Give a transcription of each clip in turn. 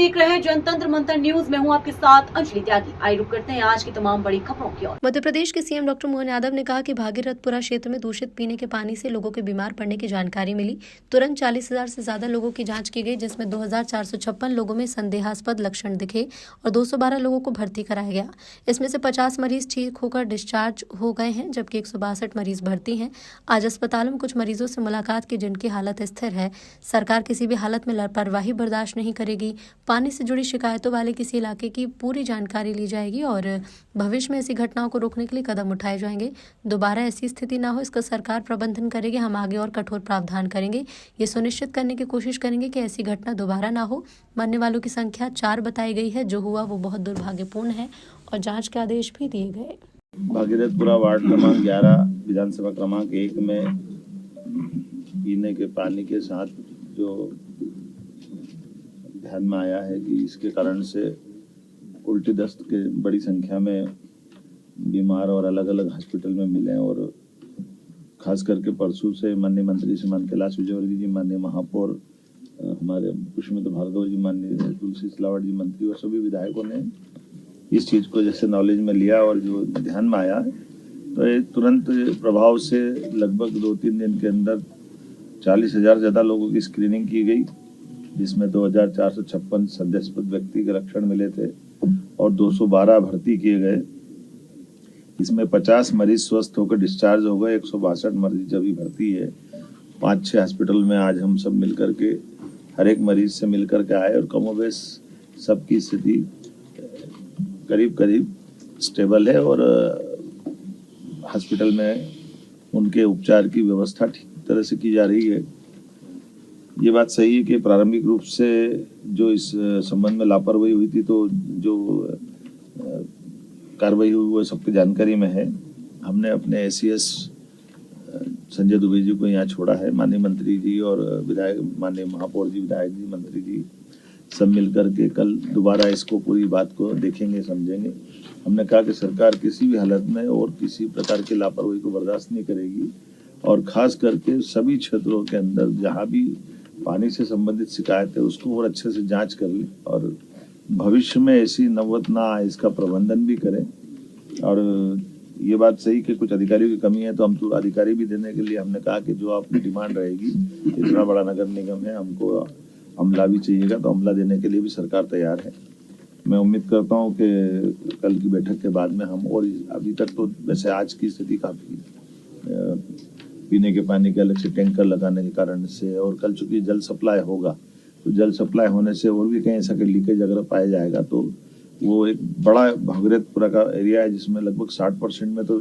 देख रहे हैं जनतंत्र मंत्र न्यूज। मैं हूं आपके साथ अंजलि त्यागी। आइए रुक करते हैं आज की तमाम बड़ी खबरों की ओर। मध्य प्रदेश के सीएम डॉक्टर मोहन यादव ने कहा कि भागीरथपुरा क्षेत्र में दूषित पीने के पानी से लोगों के बीमार पड़ने की जानकारी मिली। तुरंत 40,000 से ज्यादा लोगों की जांच की गई, जिसमें 2,456 लोगों में संदेहास्पद लक्षण दिखे और 212 लोगों को भर्ती कराया गया। इसमें से 50 मरीज ठीक होकर डिस्चार्ज हो गए हैं, जबकि 162 मरीज भर्ती हैं। आज अस्पतालों में कुछ मरीजों से मुलाकात की, जिनकी हालत स्थिर है। सरकार किसी भी हालत में लापरवाही बर्दाश्त नहीं करेगी। पानी से जुड़ी शिकायतों वाले किसी इलाके की पूरी जानकारी ली जाएगी और भविष्य में ऐसी घटनाओं को रोकने के लिए कदम उठाए जाएंगे। दोबारा ऐसी स्थिति ना हो, इसका सरकार प्रबंधन करेगी। हम आगे और कठोर प्रावधान करेंगे। ये सुनिश्चित करने की कोशिश करेंगे कि ऐसी घटना दोबारा ना हो। मरने वालों की संख्या 4 बताई गई है। जो हुआ वो बहुत दुर्भाग्यपूर्ण है और जांच के आदेश भी दिए गए। भागीरथपुरा वार्ड क्रमांक 11 विधानसभा क्रमांक 1 में पीने के पानी के साथ जो ध्यान में आया है कि इसके कारण से उल्टी दस्त के बड़ी संख्या में बीमार और अलग अलग हॉस्पिटल में मिले और खास करके परसों से माननीय मंत्री श्रीमान कैलाश विजयवर्गीय जी, माननीय महापौर हमारे पुष्पमित्र भार्गव जी, माननीय तुलसी सिलावट जी मंत्री और सभी विधायकों ने इस चीज़ को जैसे नॉलेज में लिया और जो ध्यान में आया तो ये तुरंत प्रभाव से लगभग 2-3 दिन के अंदर 40,000 ज़्यादा लोगों की स्क्रीनिंग की गई, जिसमें 2,456 संदेहास्पद व्यक्ति के लक्षण मिले थे और 212 भर्ती किए गए। इसमें 50 मरीज स्वस्थ होकर डिस्चार्ज हो गए, 162 मरीज अभी भर्ती है। 5-6 हॉस्पिटल में आज हम सब मिलकर के हर एक मरीज से मिलकर के आए और कमोबेश सबकी स्थिति करीब करीब स्टेबल है और हॉस्पिटल में उनके उपचार की व्यवस्था ठीक तरह से की जा रही है। ये बात सही है कि प्रारंभिक रूप से जो इस संबंध में लापरवाही हुई थी, तो जो कार्रवाई हुई वो सबकी जानकारी में है। हमने अपने एसीएस संजय दुबे जी को यहाँ छोड़ा है। माननीय मंत्री जी और विधायक, माननीय महापौर जी, विधायक जी, मंत्री जी सब मिलकर के कल दोबारा इसको पूरी बात को देखेंगे, समझेंगे। हमने कहा कि सरकार किसी भी हालत में और किसी प्रकार की लापरवाही को बर्दाश्त नहीं करेगी और खास करके सभी क्षेत्रों के अंदर जहाँ भी पानी से संबंधित शिकायत है उसको और अच्छे से जांच कर ले और भविष्य में ऐसी नौबत ना आए इसका प्रबंधन भी करें। और ये बात सही कि कुछ अधिकारियों की कमी है, तो हम तो अधिकारी भी देने के लिए हमने कहा कि जो आपकी डिमांड रहेगी, इतना बड़ा नगर निगम है, हमको अमला भी चाहिएगा, तो अमला देने के लिए भी सरकार तैयार है। मैं उम्मीद करता हूँ कि कल की बैठक के बाद में हम, और अभी तक तो वैसे आज की स्थिति काफ़ी पीने के पानी के अलग से टैंकर लगाने के कारण से, और कल चूंकि जल सप्लाई होगा तो जल सप्लाई होने से और भी कहीं ऐसा कि लीकेज अगर पाया जाएगा तो वो एक बड़ा भागीरथपुरा का एरिया है जिसमें लगभग 60% में तो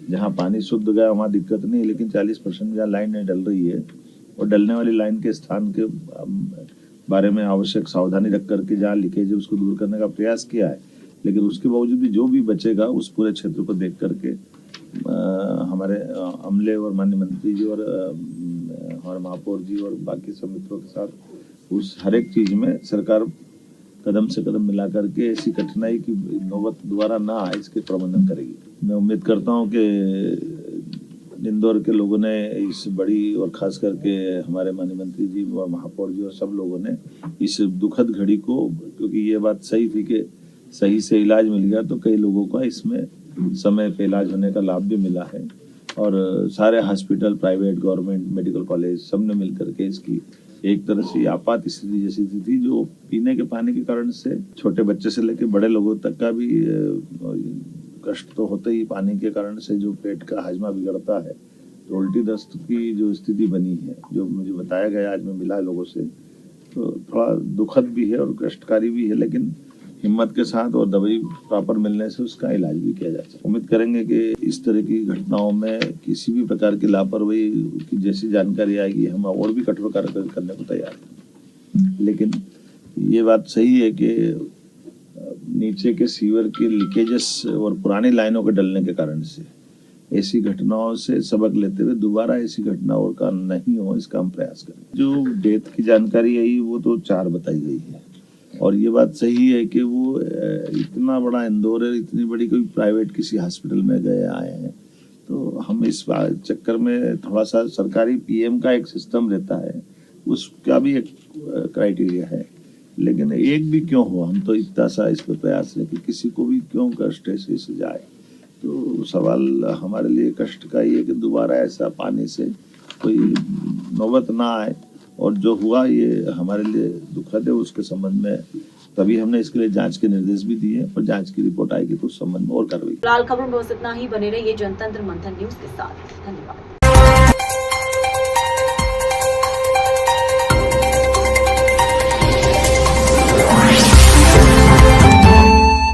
जहाँ पानी शुद्ध गया वहाँ दिक्कत नहीं, लेकिन 40% जहाँ लाइन नहीं डल रही है और डलने वाली लाइन के स्थान के बारे में आवश्यक सावधानी रख करके जहाँ लीकेज है उसको दूर करने का प्रयास किया है। लेकिन उसके बावजूद भी जो भी बचेगा उस पूरे क्षेत्र को देख करके हमारे अमले और माननीय मंत्री जी और हमारे महापौर जी और बाकी सब मित्रों के साथ उस हर एक चीज में सरकार कदम से कदम मिला करके ऐसी कठिनाई की नौबत दोबारा ना आए इसके प्रबंधन करेगी। मैं उम्मीद करता हूं कि इंदौर के लोगों ने इस बड़ी और खास करके हमारे माननीय मंत्री जी और महापौर जी और सब लोगों ने इस दुखद घड़ी को, क्योंकि ये बात सही थी कि सही से इलाज मिल गया तो कई लोगों का इसमें समय पे इलाज होने का लाभ भी मिला है और सारे hospital, private, government medical college सब ने मिलकर के इसकी एक तरह से आपात स्थिति जैसी थी जो पीने के पानी के कारण से छोटे बच्चे से लेकर बड़े लोगों तक का भी कष्ट तो होता ही। पानी के कारण से जो पेट का हाजमा बिगड़ता है तो उल्टी दस्त की जो स्थिति बनी है, जो मुझे बताया गया आज मैं मिला लोगों से, तो थोड़ा दुखद भी है और कष्टकारी भी है, लेकिन हिम्मत के साथ और दवाई प्रॉपर मिलने से उसका इलाज भी किया जा सकता है। उम्मीद करेंगे कि इस तरह की घटनाओं में किसी भी प्रकार की लापरवाही की जैसी जानकारी आएगी हम और भी कठोर कार्रवाई करने को तैयार हैं। लेकिन ये बात सही है कि नीचे के सीवर के लीकेजेस और पुरानी लाइनों के डलने के कारण से ऐसी घटनाओं से सबक लेते हुए दोबारा ऐसी घटना और का नहीं हो इसका हम प्रयास करें। जो डेथ की जानकारी आई वो तो 4 बताई गई है और ये बात सही है कि वो इतना बड़ा इंदौर है, इतनी बड़ी कोई प्राइवेट किसी हॉस्पिटल में गए आए हैं, तो हम इस चक्कर में थोड़ा सा सरकारी पीएम का एक सिस्टम रहता है, उसका भी एक क्राइटेरिया है लेकिन एक भी क्यों हो, हम तो इतना सा इस पर प्रयास है कि किसी को भी क्यों कष्ट ऐसे से जाए। तो सवाल हमारे लिए कष्ट का ही है कि दोबारा ऐसा पानी से कोई नौबत ना आए, और जो हुआ ये हमारे लिए दुखद है। उसके संबंध में तभी हमने इसके लिए जांच के निर्देश भी दिए और जांच की रिपोर्ट आएगी तो उस संबंध में और कार्रवाई। फिलहाल खबरों में बस इतना ही। बने रहिए जनतंत्र मंथन न्यूज के साथ। धन्यवाद।